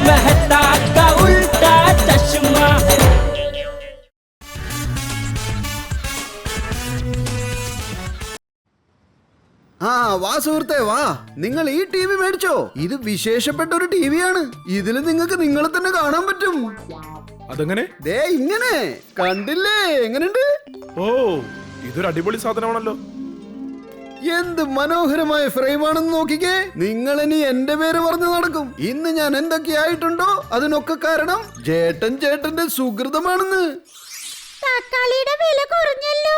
मेहता का उल्टा चश्मा। ആ വാ സുഹൃത്തെ വാ, നിങ്ങൾ ഈ ടി വി മേടിച്ചോ? ഇത് വിശേഷപ്പെട്ട ഒരു ടി വിയാണ്. ഇതിൽ നിങ്ങൾക്ക് നിങ്ങളെ തന്നെ കാണാൻ പറ്റും. അതെങ്ങനെ? ദേ ഇങ്ങനെ കണ്ടില്ലേ? എങ്ങനെയുണ്ട്? ഓ, ഇതൊരു അടിപൊളി സാധനമാണല്ലോ. എന്ത് മനോഹരമായ ഫ്രെയിമാണെന്ന് നോക്കിക്കേ. നിങ്ങൾ ഇനി എന്റെ പേര് പറഞ്ഞു നടക്കും. ഇന്ന് ഞാൻ എന്തൊക്കെയായിട്ടുണ്ടോ അതിനൊക്കെ കാരണം ചേട്ടന്റെ സുഹൃതമാണെന്ന്. തക്കാളിയുടെ വില കുറഞ്ഞല്ലോ.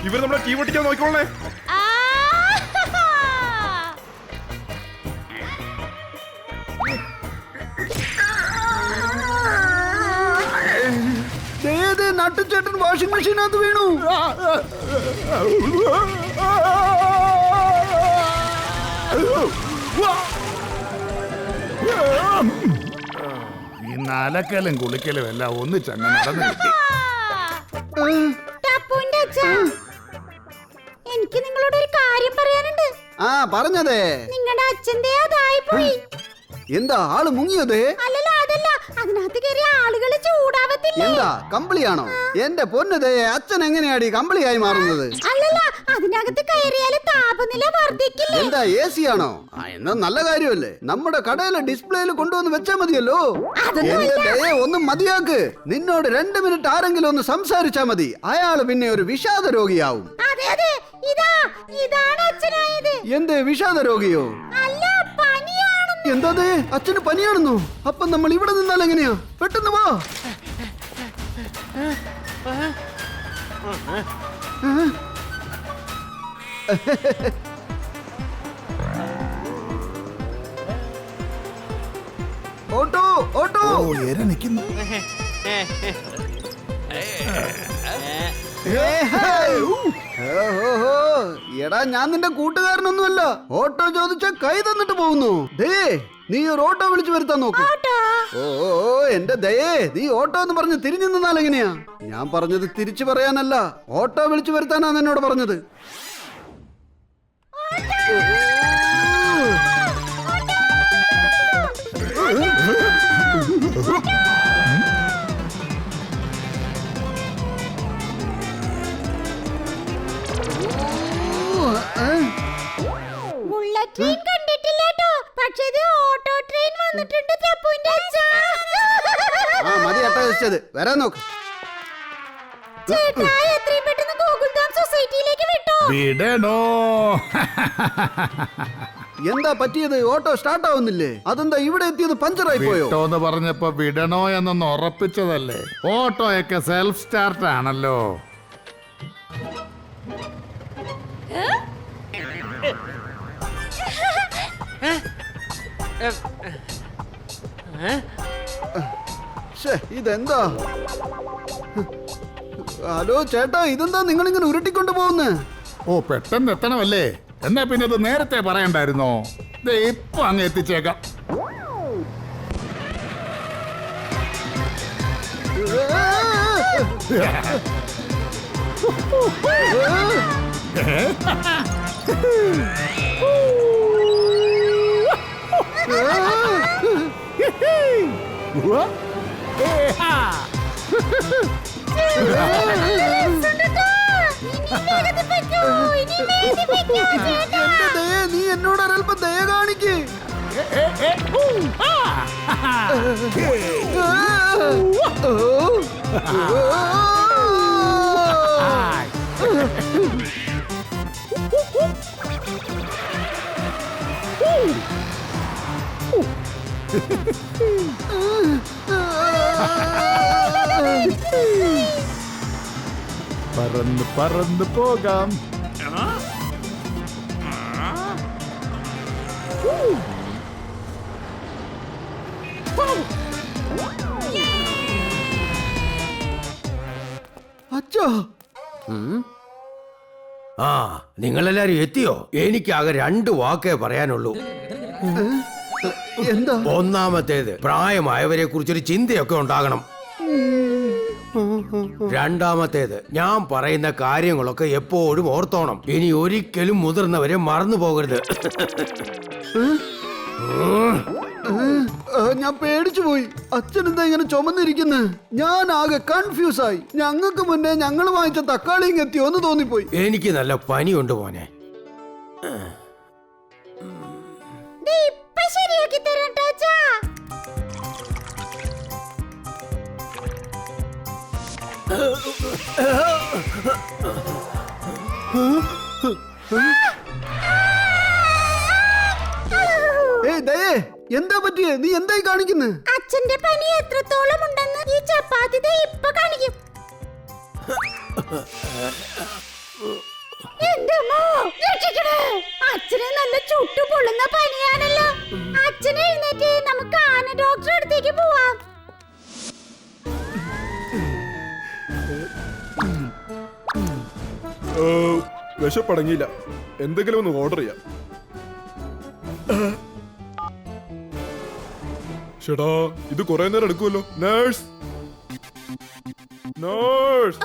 ഇവർ നമ്മളെ ടീം ഒട്ടിക്കാൻ നോക്കിക്കോളേ. നട്ടുചേട്ടൻ വാഷിംഗ് മെഷീനകത്ത് വീണു. ഈ നാലക്കലും കുളിക്കലും എല്ലാം ഒന്നിച്ചങ്ങ് നടന്നു കിട്ടി. എനിക്ക് നിങ്ങളോട് ഒരു കാര്യം പറയാനുണ്ട്. ആ പറഞ്ഞതേ. നിങ്ങളുടെ അച്ഛന്റെ അതായി പോയി. എന്താ ആള് മുങ്ങിയത്? അല്ലല്ല, അതല്ല, അതിനകത്ത് കയറിയ ആളുകള് ചൂടാവത്തില്ലേ? എന്താ കമ്പിളിയാണോ? എന്റെ പൊന്നതേ, അച്ഛൻ എങ്ങനെയാടി കമ്പിളിയായി മാറുന്നത്? അല്ലല്ല, അതിനകത്ത് കയറിയാല് താപനില വർദ്ധിക്കില്ലേ? എന്താ എ സി ആണോ? എന്നാ നല്ല കാര്യമല്ലേ. നമ്മുടെ കടയിലെ ഡിസ്പ്ലേയിൽ കൊണ്ടുവന്ന് വെച്ചാ മതിയല്ലോ. എന്റെ ദയെ ഒന്നും മതിയാക്ക്. നിന്നോട് 2 മിനിറ്റ് ആരെങ്കിലും ഒന്ന് സംസാരിച്ചാ മതി. അയാള് പിന്നെ ഒരു വിഷാദ രോഗിയാവും. അതെ അതെ, ഇതാണ് അച്ഛനായത്. എന്ത് വിഷാദ രോഗിയോ? അല്ല, പനിയാണെന്ന്. എന്താ അച്ഛന് പനിയാണെന്നോ? അപ്പൊ നമ്മൾ ഇവിടെ നിന്നാൽ എങ്ങനെയാ? പെട്ടെന്ന് വാ. Auto auto. നിൽക്കുന്നു. എടാ, ഞാൻ നിന്റെ കൂട്ടുകാരനൊന്നുമല്ല. ഓട്ടോ ചോദിച്ച കൈ തന്നിട്ട് പോകുന്നു. ദേ, നീ ഒരു ഓട്ടോ വിളിച്ചു വരുത്താൻ നോക്ക്. ഓ എന്റെ ദയേ, നീ ഓട്ടോ എന്ന് പറഞ്ഞ് തിരിഞ്ഞു നിന്നാൽ എങ്ങനെയാ? ഞാൻ പറഞ്ഞത് തിരിച്ചു പറയാനല്ല, ഓട്ടോ വിളിച്ചു വരുത്താനാണ് എന്നോട് പറഞ്ഞത്. ബുള്ളറ്റ് ട്രെയിൻ കണ്ടിട്ടില്ലേട്ടോ, പക്ഷേ ഇത് ഓട്ടോ ട്രെയിൻ വന്നിട്ടുണ്ട്. ചപ്പുവിന്റെ അച്ഛാ. ആ മതി അട്ടഹസിച്ചത്, വരാൻ നോക്ക്. ചേട്ടാ, എത്രയും പെട്ടെന്ന് ഗോകുൽധാം സൊസൈറ്റിയിലേക്ക് വിട്ടോ. വിടണോ? എന്താ പറ്റിയത്? ഓട്ടോ സ്റ്റാർട്ട് ആവുന്നില്ലേ? അതെന്താ ഇവിടെ എത്തിയത് പഞ്ചറായി പോയോ? വിട്ടോന്ന് പറഞ്ഞപ്പോ വിടണോ എന്നൊന്ന് ഉറപ്പിച്ചതല്ലേ. ഓട്ടോയൊക്കെ സെൽഫ് സ്റ്റാർട്ട് ആണല്ലോ. ഇതെന്താ? ഹലോ ചേട്ടാ, ഇതെന്താ നിങ്ങളിങ്ങനെ ഉരുട്ടിക്കൊണ്ട് പോകുന്നേ? ഓ, പെട്ടെന്ന് എത്തണമല്ലേ? എന്നാ പിന്നെ ഇത് നേരത്തെ പറയണ്ടായിരുന്നോ? ഇപ്പൊ അങ്ങ് എത്തിച്ചേക്കാം. നീ എന്നോട് ഒരൽപ്പം ദയ കാണിക്ക്. പറന്ന് പറന്ന് പോകാം. അച്ഛാ, ആ നിങ്ങളെല്ലാരും എത്തിയോ? എനിക്കാകെ 2 വാക്കേ പറയാനുള്ളൂ. എന്താ? ഒന്നാമത്തേത്, പ്രായമായവരെ കുറിച്ചൊരു ചിന്തയൊക്കെ ഉണ്ടാകണം. രണ്ടാമത്തേത്, ഞാൻ പറയുന്ന കാര്യങ്ങളൊക്കെ എപ്പോഴും ഓർത്തോണം. ഇനി ഒരിക്കലും മുതിർന്നവരെ മറന്നു പോകരുത്. ഞാൻ പേടിച്ചു പോയി. അച്ഛൻ എന്താ ഇങ്ങനെ ചുമന്നിരിക്കുന്നത്? ഞാൻ ആകെ കൺഫ്യൂസ് ആയി. ഞങ്ങൾക്ക് മുന്നേ ഞങ്ങൾ വാങ്ങിച്ച തക്കാളിയും എത്തിയോ എന്ന് തോന്നിപ്പോയി. എനിക്ക് നല്ല പനിയുണ്ട് മോനെ. ഇപ്പൊ ശരിയാക്കി തരാം അച്ഛാ. ദയേ, എന്താ പറ്റിയേ? നീ എന്തായി കാണിക്കുന്നത്? അച്ഛന്റെ പനി എത്രത്തോളം ഉണ്ടെന്ന് ഈ ചപ്പാത്തി ദേ ഇപ്പൊ കാണിക്കും. എന്റെ അമ്മോ, രക്ഷിക്കണേ. അച്ഛന് നല്ല ചുട്ടു പൊള്ളുന്ന പനിയാണല്ലോ. അച്ഛൻ എഴുന്നേറ്റ് നമുക്ക് ആന ഡോക്ടറെ അടുത്തേക്ക് പോവാം. വിശപ്പടങ്ങിയില്ല. എന്തെങ്കിലും ഒന്ന് ഓർഡർ ചെയ്യാം. ഷെടാ, ഇത് കുറെ നേരം എടുക്കുമല്ലോ. നേഴ്സ്, നേഴ്സ്,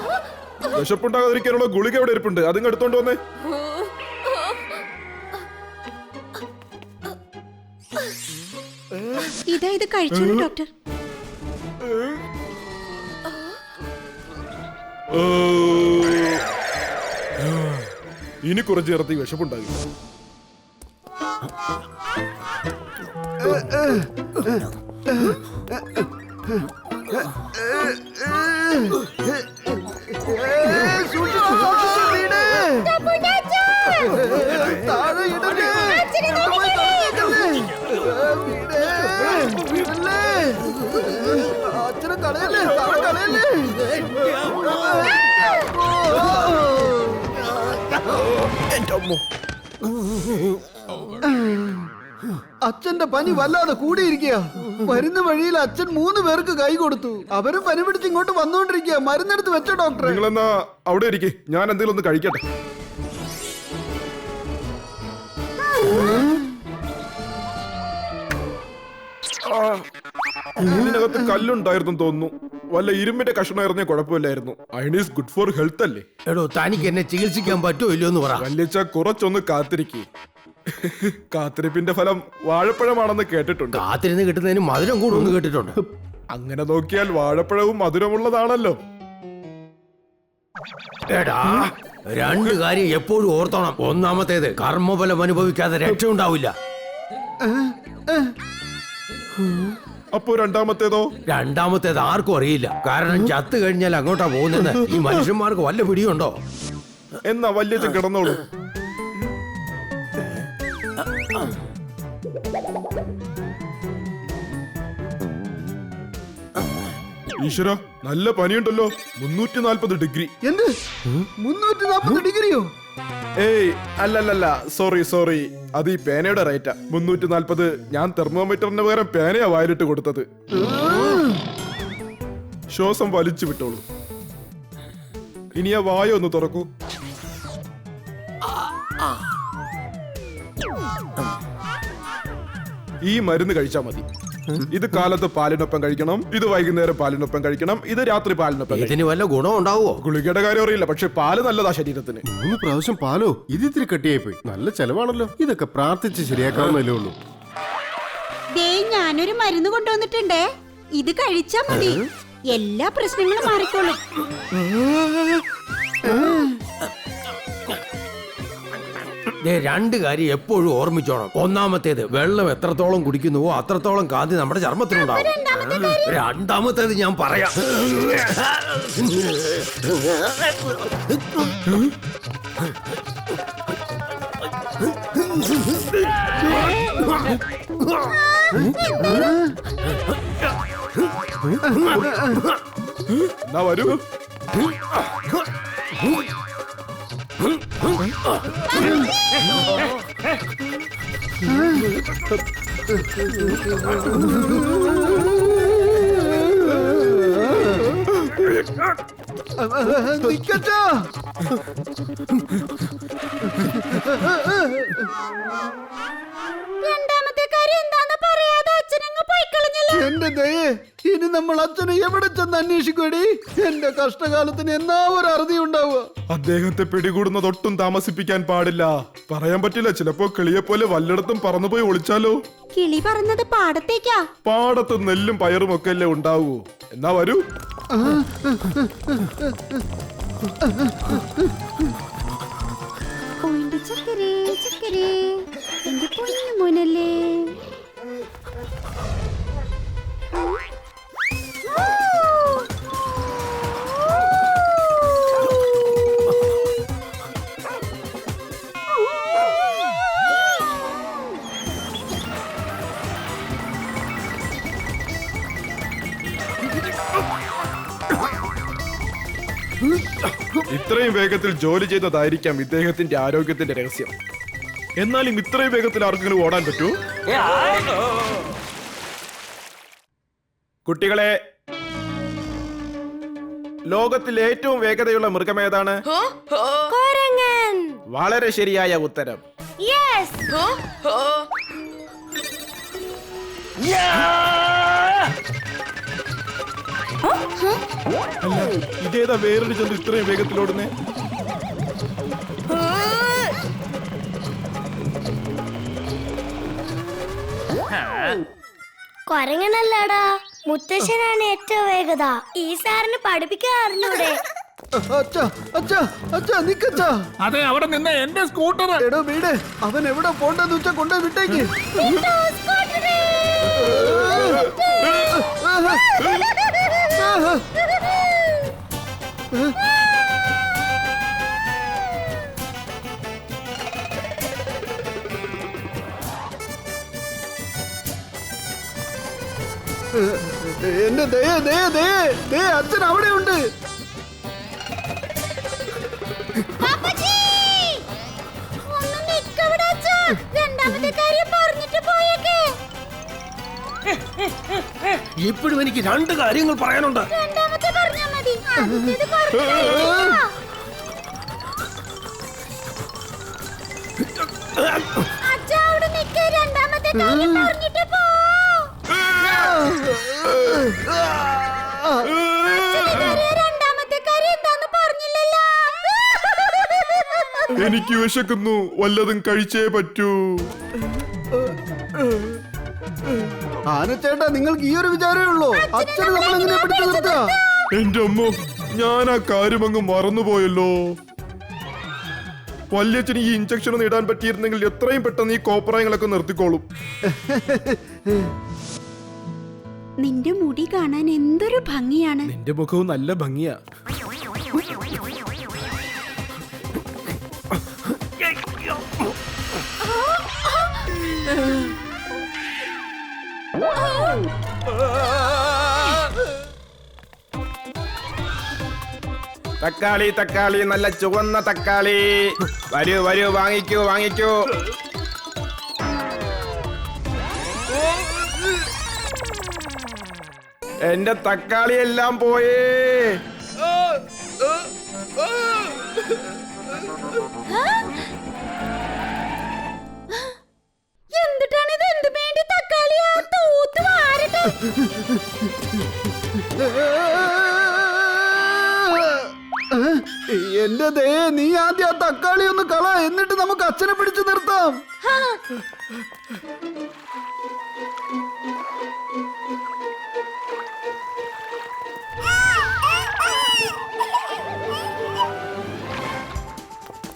വിശപ്പുണ്ടാകാതിരിക്കാനുള്ള ഗുളിക എവിടെ ഇരിപ്പുണ്ട്? അതിങ്ങ് എടുത്തോണ്ട് വന്നേ. ഇതാ ഇത് കഴിച്ചോളൂ ഡോക്ടർ. ഇനി കുറച്ച് നേരത്തെ വിശപ്പുണ്ടാകും. അച്ഛനെ കളയല്ലേ, കളയല്ലേ. അച്ഛന്റെ പനി വല്ലാതെ കൂടിയിരിക്കുക. വരുന്ന വഴിയിൽ അച്ഛൻ 3 പേർക്ക് കൈ കൊടുത്തു. അവരും പനി പിടിച്ച് ഇങ്ങോട്ട് വന്നുകൊണ്ടിരിക്കുക. മരുന്നെടുത്ത് വെച്ചോ ഡോക്ടറെ. നിങ്ങളെന്നാ അവിടെ ഇരിക്കേ, ഞാൻ എന്തെങ്കിലും ഒന്ന് കഴിക്കട്ടെ. ഇതിനകത്ത് കല്ലുണ്ടായിരുന്നു തോന്നുന്നു. വല്ല ഇരുമ്പിന്റെ കഷ്ണമായിരുന്നേ കുഴപ്പമില്ലായിരുന്നു. Iron is good for health അല്ലേ? എടോ, തനിക്ക് എന്നെ ചികിത്സിക്കാൻ പറ്റുമോ ഇല്ലയോ എന്ന് പറ. വല്യച്ച കുറച്ചൊന്ന് കാത്തിരിക്കേ. കാത്തിരിപ്പിന്റെ ഫലം വാഴപ്പഴമാണെന്ന് കേട്ടിട്ടുണ്ട്. കാത്തിരുന്ന് കിട്ടുന്നതിന് മധുരം കൂടുമെന്ന് കേട്ടിട്ടുണ്ട്. അങ്ങനെ നോക്കിയാൽ വാഴപ്പഴവും മധുരമുള്ളതാണല്ലോ. എടാ, 2 കാര്യം എപ്പോഴും ഓർത്തോണം. ഒന്നാമത്തേത്, കർമ്മഫലം അനുഭവിക്കാതെ രക്ഷ ഉണ്ടാവില്ല. അപ്പോ രണ്ടാമത്തേതോ? രണ്ടാമത്തേത് ആർക്കും അറിയില്ല. കാരണം ചത്ത് കഴിഞ്ഞാൽ അങ്ങോട്ടാ പോകുന്നത്. ഈ മനുഷ്യന്മാർക്ക് വല്ല പിടിയുണ്ടോ? എന്നാ വല്യച്ഛൻ കിടന്നോളൂ. ഈശ്വര, നല്ല പനിയുണ്ടല്ലോ. 340 ഡിഗ്രി. എന്ത് 340 ഡിഗ്രിയോ? ഏയ് അല്ലല്ലല്ല, സോറി, അത് ഈ പേനയുടെ റേറ്റാ. 340. ഞാൻ തെർമോമീറ്ററിന് പകരം പേനയാ വായിലിട്ട് കൊടുത്തത്. ശ്വാസം വലിച്ചു വിട്ടോളൂ. ഇനി ആ വായ ഒന്ന് തുറക്കൂ. ഈ മരുന്ന് കഴിച്ചാൽ മതി. ഇത് കാലത്ത് പാലിനൊപ്പം കഴിക്കണം, ഇത് വൈകുന്നേരം പാലിനൊപ്പം കഴിക്കണം, ഇത് രാത്രി പാലിനൊപ്പം കഴിക്കണം. ഇതിന് വല്ല ഗുണം ഉണ്ടാവുമോ? ഗുളികയുടെ കാര്യം അറിയില്ല, പക്ഷെ പാല് നല്ലതാ ശരീരത്തിന്. 3 പ്രാവശ്യം പാലോ? ഇത് ഇത്തിരി കട്ടിയായി പോയി. നല്ല ചെലവാണല്ലോ. ഇതൊക്കെ പ്രാർത്ഥിച്ച് ശരിയാക്കാവുന്നല്ലേ ഉള്ളൂ. ദേ, ഞാനൊരു മരുന്ന് കൊണ്ടുവന്നിട്ടുണ്ടേ. ഇത് കഴിച്ചാ മതി, എല്ലാ പ്രശ്നങ്ങളും മാറിക്കോളും. ദേ 2 കാര്യം എപ്പോഴും ഓർമ്മിച്ചോണം. ഒന്നാമത്തേത്, വെള്ളം എത്രത്തോളം കുടിക്കുന്നുവോ അത്രത്തോളം കാന്തി നമ്മുടെ ചർമ്മത്തിനുണ്ടാവും. രണ്ടാമത്തേത് ഞാൻ പറയാം. എന്നാ വരൂ. നിക്കച്ചാ. രണ്ടാമത്തെ കാര്യം എന്താന്ന് പറയാതെ അച്ഛനങ്ങ് പോയി കളഞ്ഞല്ലോ. എന്റെ ദയേ, ഇനി നമ്മൾ അച്ഛനെ എവിടെ ചെന്ന് അന്വേഷിക്കുവടി? എന്റെ കഷ്ടകാലത്തിന് എന്നാ ഒരു അറുതി ഉണ്ടാവുക. അദ്ദേഹത്തെ പിടികൂടുന്നതൊട്ടും താമസിപ്പിക്കാൻ പാടില്ല. പറയാൻ പറ്റില്ല, ചിലപ്പോ കിളിയെ പോലെ വല്ലയിടത്തും പറന്നുപോയി ഒളിച്ചാലോ. കിളി പറഞ്ഞത് പാടത്തേക്കാ. പാടത്ത് നെല്ലും പയറും ഒക്കെ അല്ലേ ഉണ്ടാവൂ. എന്നാ വരൂ. ഓന്റെ ചക്കരേ ചക്കരേ, എന്റെ പൊന്നു മോനല്ലേ. ഇത്രയും വേഗത്തിൽ ജോലി ചെയ്തതായിരിക്കാം ഇദ്ദേഹത്തിന്റെ ആരോഗ്യത്തിന്റെ രഹസ്യം. എന്നാലും ഇത്രയും വേഗത്തിൽ ആർക്കെങ്കിലും ഓടാൻ പറ്റൂ? കുട്ടികളെ, ലോകത്തിൽ ഏറ്റവും വേഗതയുള്ള മൃഗം ഏതാണ്? കൊരങ്ങൻ. വളരെ ശരിയായ ഉത്തരം. യെസ്. അല്ല, ഇതേതാ വേറൊരു ജന്തു ഇത്രയും വേഗത്തിൽ ഓടുന്നേ? കൊരങ്ങനല്ലടാ, മുത്തശ്ശനാണ് ഏറ്റവും വേഗത. ഈ സാറിന് പഠിപ്പിക്കാൻ അറിഞ്ഞൂടെ? അച്ഛാ അച്ഛാ അച്ഛാ, നിക്കച്ചാ. അതെ, അവിടെ നിന്ന് എന്റെ സ്കൂട്ടർ. എടോ വീട്, അവൻ എവിടെ പോണ്ടെന്ന് വെച്ചാ കൊണ്ടേ വിട്ടേക്ക്. എന്റെ ദേ ദേ ദേ ദേ, അച്ഛൻ അവിടെയുണ്ട്. ഒന്ന് നിക്കവിടെ അച്ഛാ. രണ്ടാമത്തെ കാര്യം പറഞ്ഞിട്ട് പോയേക്കേ. ഇപ്പോഴും എനിക്ക് 2 കാര്യങ്ങൾ പറയാനുണ്ട്. രണ്ടാമത്തെ പറഞ്ഞാ മതി. ആദ്യത്തേത് പറഞ്ഞില്ല. അച്ഛാ അവിടെ നിക്ക്. രണ്ടാമത്തെ കാര്യം പറഞ്ഞിട്ട് പോ. രണ്ടാമത്തെ കാര്യം എന്താന്ന് പറഞ്ഞില്ലല്ലോ. എനിക്ക് വിശക്കുന്നു, വല്ലതും കഴിച്ചേ പറ്റൂ. ആനച്ചേട്ടാ, നിങ്ങൾക്ക് ഈ ഒരു വിചാരമേ ഉള്ളൂ? അച്ഛനെ നമ്മളെങ്ങനെ പിടിച്ചു നിർത്തുക? എന്റെ അമ്മ, ഞാൻ ആ കാര്യം അങ്ങ് മറന്നുപോയല്ലോ. വല്യച്ഛന് ഈ ഇഞ്ചക്ഷൻ ഒന്നും ഇടാൻ പറ്റിയിരുന്നെങ്കിൽ എത്രയും പെട്ടെന്ന് ഈ കോപ്രായങ്ങളൊക്കെ നിർത്തിക്കോളും. നിന്റെ മുടി കാണാൻ എന്തൊരു ഭംഗിയാണ്. നിന്റെ മുഖവും നല്ല ഭംഗിയാ. തക്കാളി തക്കാളി, നല്ല ചുവന്ന തക്കാളി. വരൂ വരൂ, വാങ്ങിക്കൂ വാങ്ങിക്കൂ. എന്റെ തക്കാളി എല്ലാം പോയേ. എന്തിട്ടാണ് ഇത്? എന്ത് വേണ്ടി തക്കാളിയാ? തൂത്ത് വാരട്ടെ. എന്റെ ദേ, നീ ആദ്യം ആ തക്കാളി ഒന്ന് കള, എന്നിട്ട് നമുക്ക് അച്ഛനെ പിടിച്ചു നിർത്താം.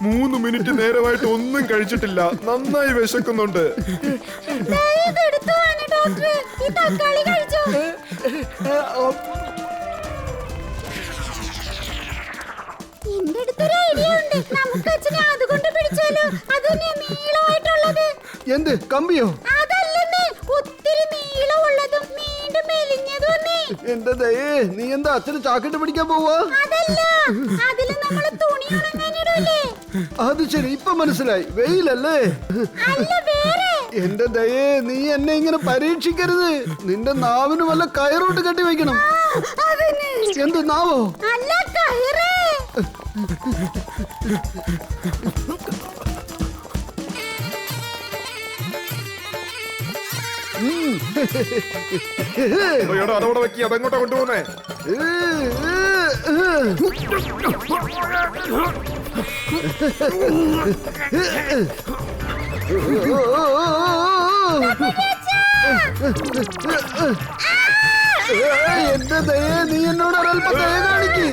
3 മിനിറ്റ് നേരമായിട്ട് ഒന്നും കഴിച്ചിട്ടില്ല. നന്നായി വിശക്കുന്നുണ്ട്. ദേ, ഇതെടുത്തോ ആന ഡോക്ടർ. ഈ തക്കാളി കഴിച്ചോ. എന്റെ അടുത്തൊരു ഐഡിയ ഉണ്ട്. നമുക്ക് അച്ഛനെ അതുകൊണ്ട് പിടിച്ചാലോ? അതിന് നീളമായിട്ടുള്ളത്. എന്ത് കമ്പിയോ? അതല്ലെന്ന്, ഒത്തിരി നീളമുള്ളതും വീണ്ടും മെലിഞ്ഞതും നീ. എന്റെ ദയേ, നീ എന്താ അച്ഛന് ചാക്കിട്ട് പിടിക്കാൻ പോവാ? അതല്ല, അതില് നമ്മള് തുണി ഉണങ്ങാനിടൂലേ? അത് ശരി, ഇപ്പൊ മനസ്സിലായി. വെയിലല്ലേ? അല്ല, വേറെ. എന്റെ ദയേ, നീ എന്നെ ഇങ്ങനെ പരീക്ഷിക്കരുത്. നിന്റെ നാവിന് വല്ല കയറോട്ട് കെട്ടി വെക്കണം. അതിന്. എന്ത് നാവോ? അല്ല, കയറ്. എടാ, അതവിടെ വെക്കി. അതെങ്ങോട്ടാ കൊണ്ടുപോകുന്നേ? എന്റെ ദയേ, നീ എന്നോട് ഒരൽപ്പം ദയ കാണിക്ക്.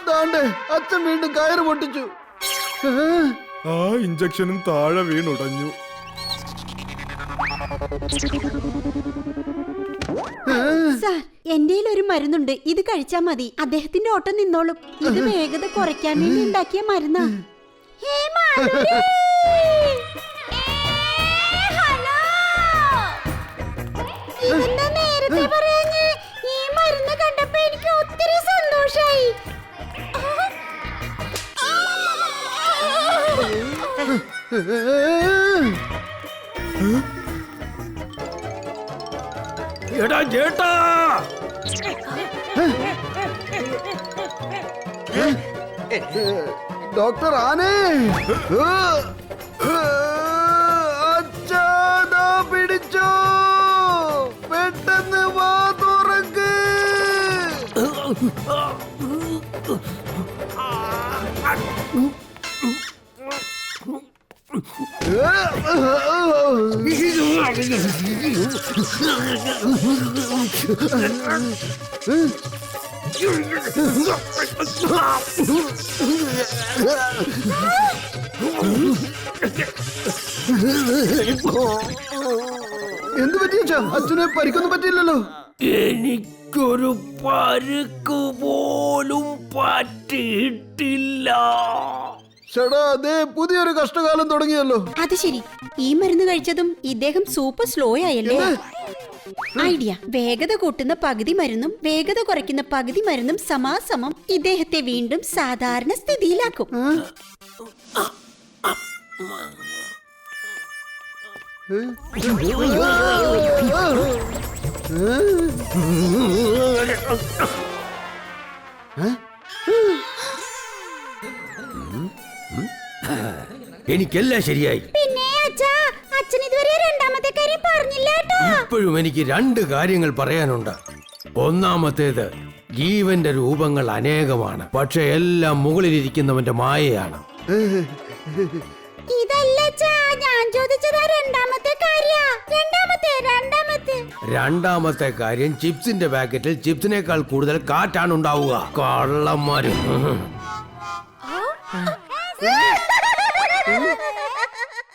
ദാണ്ടേ, അച്ഛൻ വീണ്ടും കയറ് പൊട്ടിച്ചു. ആ ഇഞ്ചക്ഷനും താഴെ വീണുടഞ്ഞു. സാർ, എന്റെ ഒരു മരുന്നുണ്ട്. ഇത് കഴിച്ചാ മതി. അദ്ദേഹത്തിന്റെ ഓട്ടം നിന്നോളും. ഇത് വേഗത കുറയ്ക്കാൻ വേണ്ടി ഉണ്ടാക്കിയ മരുന്നാ. ഇതെന്താ നേരത്തെ പറയാഞ്ഞേ? ഈ മരുന്ന് കണ്ടപ്പോ എനിക്ക് ഒത്തിരി സന്തോഷായി. എടാ ചേട്ടാ, ഡോക്ടർ ആനേ, അച്ഛാ പിടിച്ചോ, പെട്ടെന്ന് വാ തുറക്ക്. എന്ത് പറ്റിയ? അച്ഛനെ പരിക്കൊന്നും പറ്റിയില്ലല്ലോ. എനിക്കൊരു പരുക്ക് പോലും പറ്റിയിട്ടില്ല. ചേടാ, അതേ പുതിയൊരു കഷ്ടകാലം തുടങ്ങിയല്ലോ. അത് ശരി, ഈ മരുന്ന് കഴിച്ചതും ഇദ്ദേഹം സൂപ്പർ സ്ലോ ആയല്ലേ? ഐഡിയ: വേഗത കൂട്ടുന്ന പകുതി മരുന്നും വേഗത കുറയ്ക്കുന്ന പകുതി മരുന്നും സമാസമം ഇദ്ദേഹത്തെ വീണ്ടും സാധാരണ സ്ഥിതിയിലാക്കും. എനിക്കെല്ലാം ശരിയായി. പിന്നെ അച്ഛൻ ഇതുവരെ രണ്ടാമത്തെ കാര്യം പറഞ്ഞില്ല കേട്ടോ. ഇപ്പോഴും എനിക്ക് 2 കാര്യങ്ങൾ പറയാനുണ്ട്. ഒന്നാമത്തേത്, ജീവന്റെ രൂപങ്ങൾ അനേകമാണ്, പക്ഷെ എല്ലാം മുകളിലിരിക്കുന്നവന്റെ മായയാണ്. ഇതല്ല ഞാൻ ചോദിച്ചത് രണ്ടാമത്തെ കാര്യ. രണ്ടാമത്തെ കാര്യം, ചിപ്സിന്റെ പാക്കറ്റിൽ ചിപ്സിനേക്കാൾ കൂടുതൽ കാറ്റാണ് ഉണ്ടാവുക. കള്ളന്മാരും.